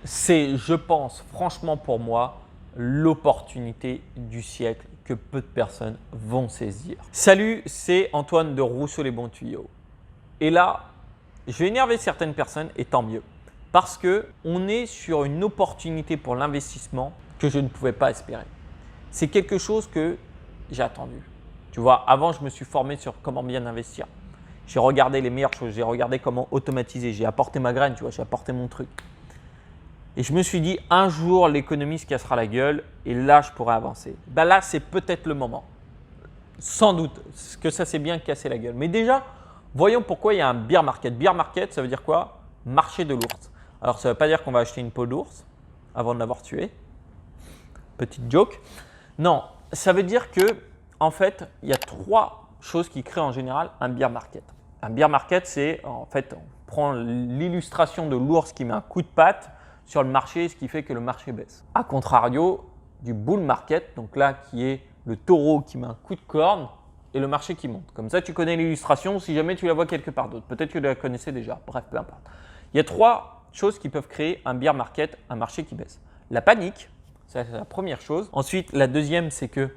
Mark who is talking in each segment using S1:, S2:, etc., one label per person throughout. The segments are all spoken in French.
S1: C'est, je pense, franchement pour moi, l'opportunité du siècle que peu de personnes vont saisir. Salut, c'est Antoine de Rousseau les bons tuyaux. Et là, je vais énerver certaines personnes et tant mieux. Parce qu'on est sur une opportunité pour l'investissement que je ne pouvais pas espérer. C'est quelque chose que j'ai attendu. Tu vois, avant, je me suis formé sur comment bien investir. J'ai regardé les meilleures choses, j'ai regardé comment automatiser, j'ai apporté ma graine, tu vois, j'ai apporté mon truc. Et je me suis dit, un jour, l'économie se cassera la gueule et là, je pourrai avancer. Ben là, c'est peut-être le moment. Sans doute que ça s'est bien cassé la gueule. Mais déjà, voyons pourquoi il y a un bear market. Bear market, ça veut dire quoi? Marché de l'ours. Alors, ça ne veut pas dire qu'on va acheter une peau d'ours avant de l'avoir tué. Petite joke. Non, ça veut dire que, en fait, il y a trois choses qui créent en général un bear market. Un bear market, c'est en fait, on prend l'illustration de l'ours qui met un coup de patte sur le marché, ce qui fait que le marché baisse. A contrario, du bull market, donc là qui est le taureau qui met un coup de corne et le marché qui monte. Comme ça, tu connais l'illustration si jamais tu la vois quelque part d'autre. Peut-être que tu la connaissais déjà. Bref, peu importe. Il y a trois choses qui peuvent créer un bear market, un marché qui baisse. La panique, c'est la première chose. Ensuite, la deuxième, c'est que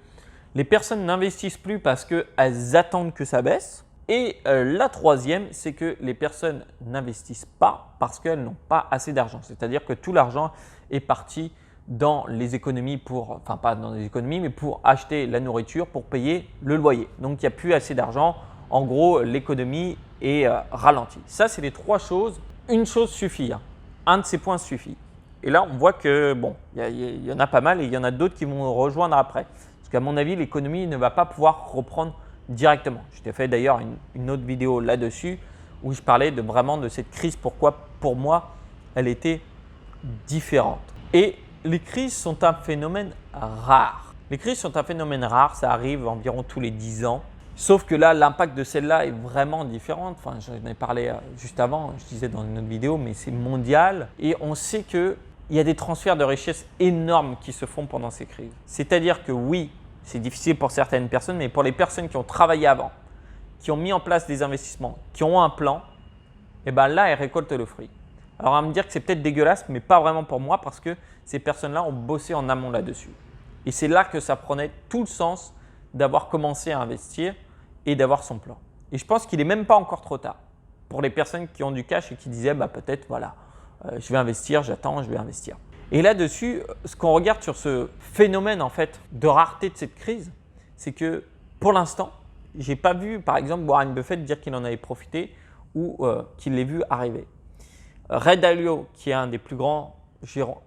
S1: les personnes n'investissent plus parce qu'elles attendent que ça baisse. Et la troisième, c'est que les personnes n'investissent pas parce qu'elles n'ont pas assez d'argent. C'est-à-dire que tout l'argent est parti dans les économies enfin pas dans les économies, mais pour acheter la nourriture, pour payer le loyer. Donc, il n'y a plus assez d'argent. En gros, l'économie est ralentie. Ça, c'est les trois choses. Une chose suffit. Un de ces points suffit. Et là, on voit que bon, il y en a pas mal et il y en a d'autres qui vont rejoindre après. Parce qu'à mon avis, l'économie ne va pas pouvoir reprendre directement. Je t'ai fait d'ailleurs une autre vidéo là-dessus où je parlais vraiment de cette crise, pourquoi pour moi elle était différente. Et les crises sont un phénomène rare. Les crises sont un phénomène rare, ça arrive environ tous les 10 ans. Sauf que là, l'impact de celle-là est vraiment différent. Enfin, j'en ai parlé juste avant, je disais dans une autre vidéo, mais c'est mondial. Et on sait qu'il y a des transferts de richesse énormes qui se font pendant ces crises. C'est-à-dire que oui, c'est difficile pour certaines personnes, mais pour les personnes qui ont travaillé avant, qui ont mis en place des investissements, qui ont un plan, et bien là, elles récoltent le fruit. Alors, on va me dire que c'est peut-être dégueulasse, mais pas vraiment pour moi parce que ces personnes-là ont bossé en amont là-dessus. Et c'est là que ça prenait tout le sens d'avoir commencé à investir et d'avoir son plan. Et je pense qu'il n'est même pas encore trop tard pour les personnes qui ont du cash et qui disaient bah, peut-être voilà, je vais investir, j'attends, je vais investir. Et là-dessus, ce qu'on regarde sur ce phénomène en fait de rareté de cette crise, c'est que pour l'instant, je n'ai pas vu par exemple Warren Buffett dire qu'il en avait profité ou qu'il l'ait vu arriver. Ray Dalio, qui est un des plus grands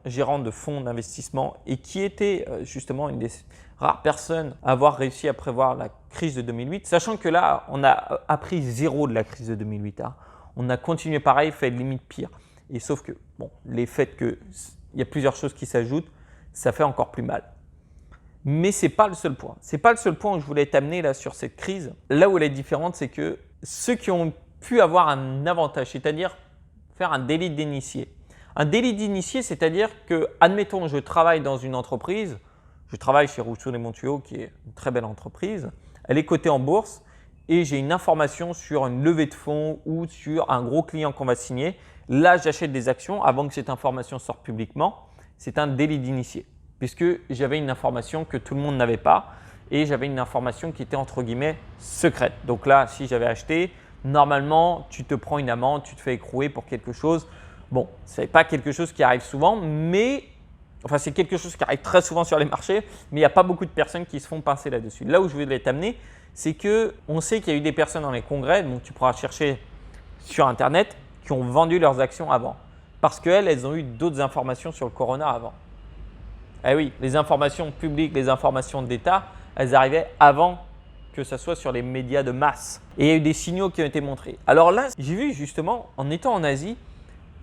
S1: gérants de fonds d'investissement et qui était justement une des rares personnes à avoir réussi à prévoir la crise de 2008, sachant que là, on a appris zéro de la crise de 2008. Hein. On a continué pareil, fait limite pire. Et sauf que bon, les faits qu'il y a plusieurs choses qui s'ajoutent, ça fait encore plus mal. Mais ce n'est pas le seul point. Ce n'est pas le seul point où je voulais t'amener là sur cette crise. Là où elle est différente, c'est que ceux qui ont pu avoir un avantage, c'est-à-dire faire un délit d'initié. Un délit d'initié, c'est-à-dire que, admettons, je travaille dans une entreprise, je travaille chez Rousseau les bons tuyaux, qui est une très belle entreprise, elle est cotée en bourse et j'ai une information sur une levée de fonds ou sur un gros client qu'on va signer. Là, j'achète des actions avant que cette information sorte publiquement. C'est un délit d'initié puisque j'avais une information que tout le monde n'avait pas et j'avais une information qui était entre guillemets secrète. Donc là, si j'avais acheté, normalement, tu te prends une amende, tu te fais écrouer pour quelque chose. Bon, ce n'est pas quelque chose qui arrive souvent, mais enfin, c'est quelque chose qui arrive très souvent sur les marchés, mais il n'y a pas beaucoup de personnes qui se font pincer là-dessus. Là où je voulais t'amener, c'est qu'on sait qu'il y a eu des personnes dans les congrès, donc tu pourras chercher sur Internet, qui ont vendu leurs actions avant parce qu'elles ont eu d'autres informations sur le corona avant. Eh oui, les informations publiques, les informations d'État, elles arrivaient avant que ça soit sur les médias de masse. Et il y a eu des signaux qui ont été montrés. Alors là, j'ai vu justement, en étant en Asie,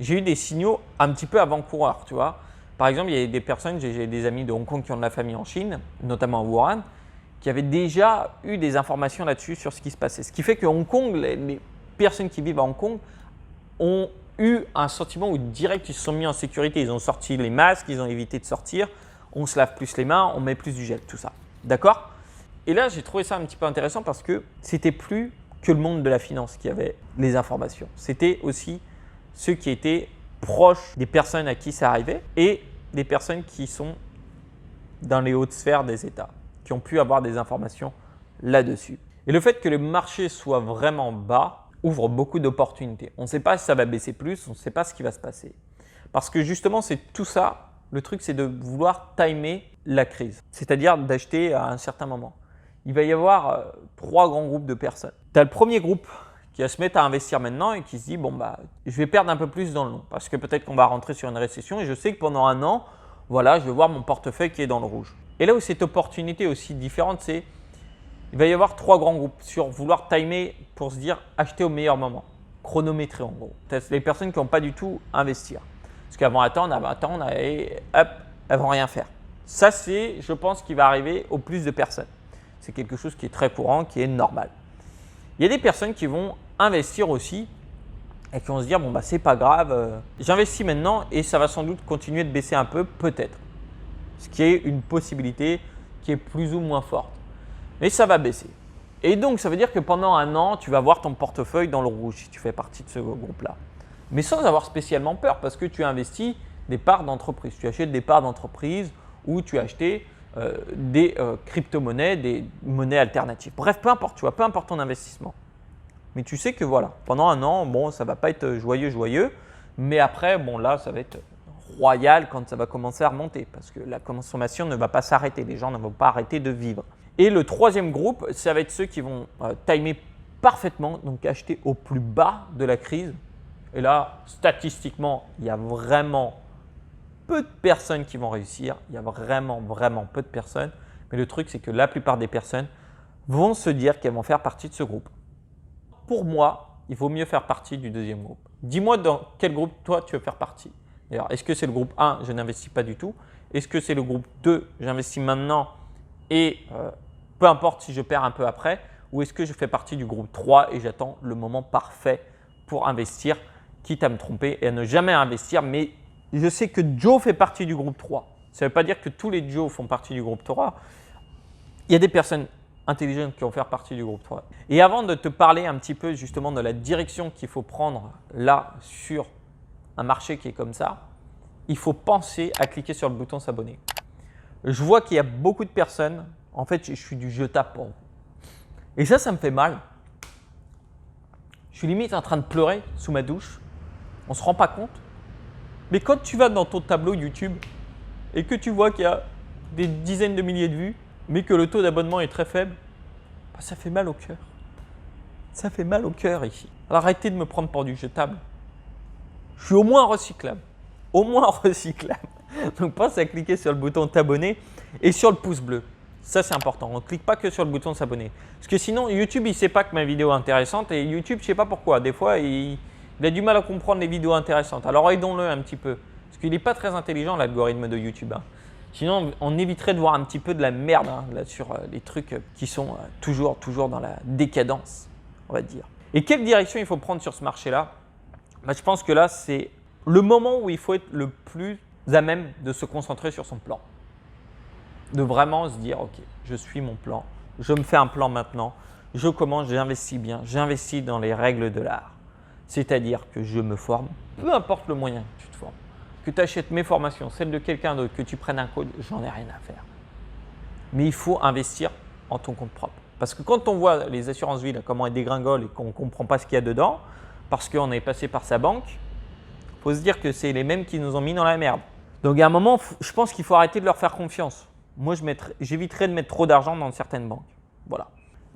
S1: j'ai eu des signaux un petit peu avant-coureurs, tu vois. Par exemple, il y a des personnes, j'ai des amis de Hong Kong qui ont de la famille en Chine, notamment à Wuhan, qui avaient déjà eu des informations là-dessus sur ce qui se passait. Ce qui fait que Hong Kong, les personnes qui vivent à Hong Kong ont eu un sentiment où direct ils se sont mis en sécurité. Ils ont sorti les masques, ils ont évité de sortir, on se lave plus les mains, on met plus du gel, tout ça. D'accord ? Et là, j'ai trouvé ça un petit peu intéressant parce que c'était plus que le monde de la finance qui avait les informations. C'était aussi ceux qui étaient proches des personnes à qui c'est arrivé et des personnes qui sont dans les hautes sphères des États, qui ont pu avoir des informations là-dessus. Et le fait que le marché soit vraiment bas ouvre beaucoup d'opportunités. On ne sait pas si ça va baisser plus, on ne sait pas ce qui va se passer. Parce que justement, c'est tout ça. Le truc, c'est de vouloir timer la crise, c'est-à-dire d'acheter à un certain moment. Il va y avoir 3 grands groupes de personnes. Tu as le premier groupe qui va se mettre à investir maintenant et qui se dit bon bah je vais perdre un peu plus dans le long parce que peut-être qu'on va rentrer sur une récession et je sais que pendant un an, voilà, je vais voir mon portefeuille qui est dans le rouge. Et là où cette opportunité est aussi différente, c'est il va y avoir 3 grands groupes sur vouloir timer pour se dire acheter au meilleur moment, chronométrer en gros. Les personnes qui n'ont pas du tout investir. Parce qu'avant attendre et hop, elles vont rien faire. Ça c'est, je pense, qui va arriver au plus de personnes. C'est quelque chose qui est très courant, qui est normal. Il y a des personnes qui vont investir aussi et qui vont se dire bon bah c'est pas grave, j'investis maintenant et ça va sans doute continuer de baisser un peu, peut-être. Ce qui est une possibilité qui est plus ou moins forte. Mais ça va baisser. Et donc ça veut dire que pendant un an, tu vas voir ton portefeuille dans le rouge si tu fais partie de ce groupe-là. Mais sans avoir spécialement peur parce que tu investis des parts d'entreprise. Tu achètes des parts d'entreprise ou tu as acheté des crypto-monnaies, des monnaies alternatives. Bref, peu importe, tu vois, peu importe ton investissement. Mais tu sais que voilà, pendant un an, bon, ça ne va pas être joyeux, mais après, bon là, ça va être royal quand ça va commencer à remonter parce que la consommation ne va pas s'arrêter, les gens ne vont pas arrêter de vivre. Et le troisième groupe, ça va être ceux qui vont timer parfaitement, donc acheter au plus bas de la crise. Et là, statistiquement, il y a vraiment peu de personnes qui vont réussir. Il y a vraiment peu de personnes. Mais le truc, c'est que la plupart des personnes vont se dire qu'elles vont faire partie de ce groupe. Pour moi, il vaut mieux faire partie du deuxième groupe. Dis-moi dans quel groupe toi tu veux faire partie. D'ailleurs, est-ce que c'est le groupe 1, je n'investis pas du tout? Est-ce que c'est le groupe 2, j'investis maintenant et peu importe si je perds un peu après? Ou est-ce que je fais partie du groupe 3 et j'attends le moment parfait pour investir, quitte à me tromper et à ne jamais investir? Mais je sais que Joe fait partie du groupe 3. Ça ne veut pas dire que tous les Joe font partie du groupe 3. Il y a des personnes intelligentes qui vont faire partie du groupe 3. Et avant de te parler un petit peu justement de la direction qu'il faut prendre là sur un marché qui est comme ça, il faut penser à cliquer sur le bouton s'abonner. Je vois qu'il y a beaucoup de personnes, en fait je suis du je tape pour vous. Et ça me fait mal. Je suis limite en train de pleurer sous ma douche. On ne se rend pas compte. Mais quand tu vas dans ton tableau YouTube et que tu vois qu'il y a des dizaines de milliers de vues, mais que le taux d'abonnement est très faible, bah ça fait mal au cœur. Ça fait mal au cœur ici. Alors arrêtez de me prendre pour du jetable. Je suis au moins recyclable. Au moins recyclable. Donc pense à cliquer sur le bouton t'abonner et sur le pouce bleu. Ça c'est important. On ne clique pas que sur le bouton s'abonner. Parce que sinon YouTube il ne sait pas que ma vidéo est intéressante et YouTube je ne sais pas pourquoi. Des fois il a du mal à comprendre les vidéos intéressantes. Alors aidons-le un petit peu. Parce qu'il n'est pas très intelligent l'algorithme de YouTube. Hein. Sinon on éviterait de voir un petit peu de la merde là, sur les trucs qui sont toujours dans la décadence, on va dire. Et quelle direction il faut prendre sur ce marché-là? Bah, je pense que là c'est le moment où il faut être le plus à même de se concentrer sur son plan. De vraiment se dire ok, je suis mon plan, je me fais un plan maintenant, je commence, j'investis bien, j'investis dans les règles de l'art. C'est-à-dire que je me forme, peu importe le moyen que tu te formes, que tu achètes mes formations, celles de quelqu'un d'autre, que tu prennes un code, j'en ai rien à faire. Mais il faut investir en ton compte propre. Parce que quand on voit les assurances vie, comment elles dégringolent et qu'on ne comprend pas ce qu'il y a dedans, parce qu'on est passé par sa banque, il faut se dire que c'est les mêmes qui nous ont mis dans la merde. Donc à un moment, je pense qu'il faut arrêter de leur faire confiance. Moi, j'éviterais de mettre trop d'argent dans certaines banques. Voilà.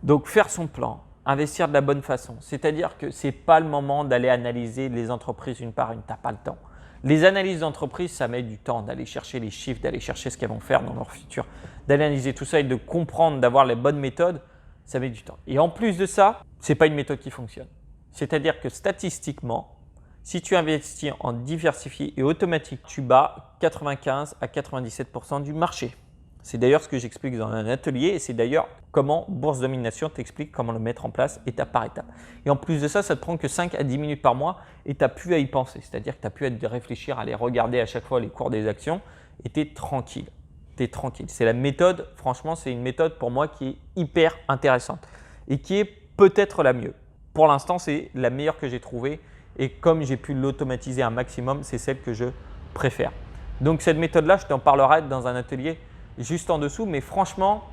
S1: Donc faire son plan, investir de la bonne façon. C'est-à-dire que ce n'est pas le moment d'aller analyser les entreprises une par une. Tu n'as pas le temps. Les analyses d'entreprise, ça met du temps d'aller chercher les chiffres, d'aller chercher ce qu'elles vont faire dans leur futur, d'analyser tout ça et de comprendre, d'avoir les bonnes méthodes, ça met du temps. Et en plus de ça, ce n'est pas une méthode qui fonctionne. C'est-à-dire que statistiquement, si tu investis en diversifié et automatique, tu bats 95 à 97% du marché. C'est d'ailleurs ce que j'explique dans un atelier et c'est d'ailleurs comment Bourse Domination t'explique comment le mettre en place étape par étape. Et en plus de ça, ça te prend que 5 à 10 minutes par mois et tu n'as plus à y penser. C'est-à-dire que tu n'as plus à réfléchir, à aller regarder à chaque fois les cours des actions et tu es tranquille. Tu es tranquille. C'est la méthode, franchement, c'est une méthode pour moi qui est hyper intéressante et qui est peut-être la mieux. Pour l'instant, c'est la meilleure que j'ai trouvée Et comme j'ai pu l'automatiser un maximum, c'est celle que je préfère. Donc cette méthode-là, je t'en parlerai dans un atelier juste en dessous, mais franchement,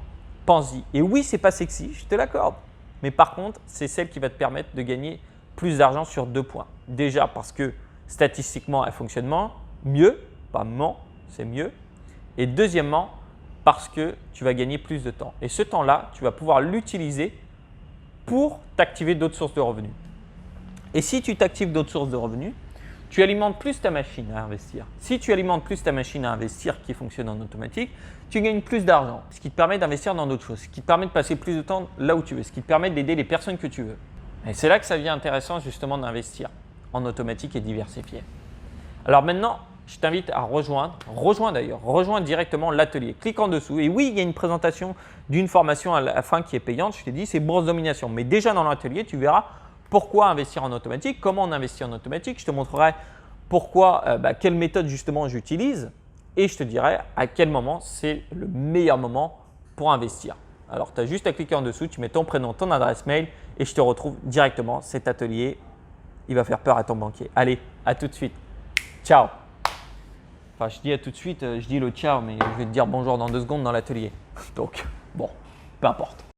S1: pense-y. Et oui, ce n'est pas sexy, je te l'accorde. Mais par contre, c'est celle qui va te permettre de gagner plus d'argent sur 2 points. Déjà parce que statistiquement, elle fonctionne mieux, pas c'est mieux. Et deuxièmement, parce que tu vas gagner plus de temps. Et ce temps-là, tu vas pouvoir l'utiliser pour t'activer d'autres sources de revenus. Et si tu t'actives d'autres sources de revenus, tu alimentes plus ta machine à investir. Si tu alimentes plus ta machine à investir qui fonctionne en automatique, tu gagnes plus d'argent, ce qui te permet d'investir dans d'autres choses, ce qui te permet de passer plus de temps là où tu veux, ce qui te permet d'aider les personnes que tu veux. Et c'est là que ça devient intéressant justement d'investir en automatique et diversifié. Alors maintenant, je t'invite à rejoins directement l'atelier. Clique en dessous et oui, il y a une présentation d'une formation à la fin qui est payante. Je t'ai dit, c'est Bourse Domination. Mais déjà dans l'atelier, tu verras pourquoi investir en automatique, comment on investit en automatique. Je te montrerai pourquoi, quelle méthode justement j'utilise et je te dirai à quel moment c'est le meilleur moment pour investir. Alors, tu as juste à cliquer en dessous, tu mets ton prénom, ton adresse mail et je te retrouve directement. Cet atelier, il va faire peur à ton banquier. Allez, à tout de suite. Ciao. Enfin, je dis à tout de suite, je dis le ciao, mais je vais te dire bonjour dans 2 secondes dans l'atelier. Donc, bon, peu importe.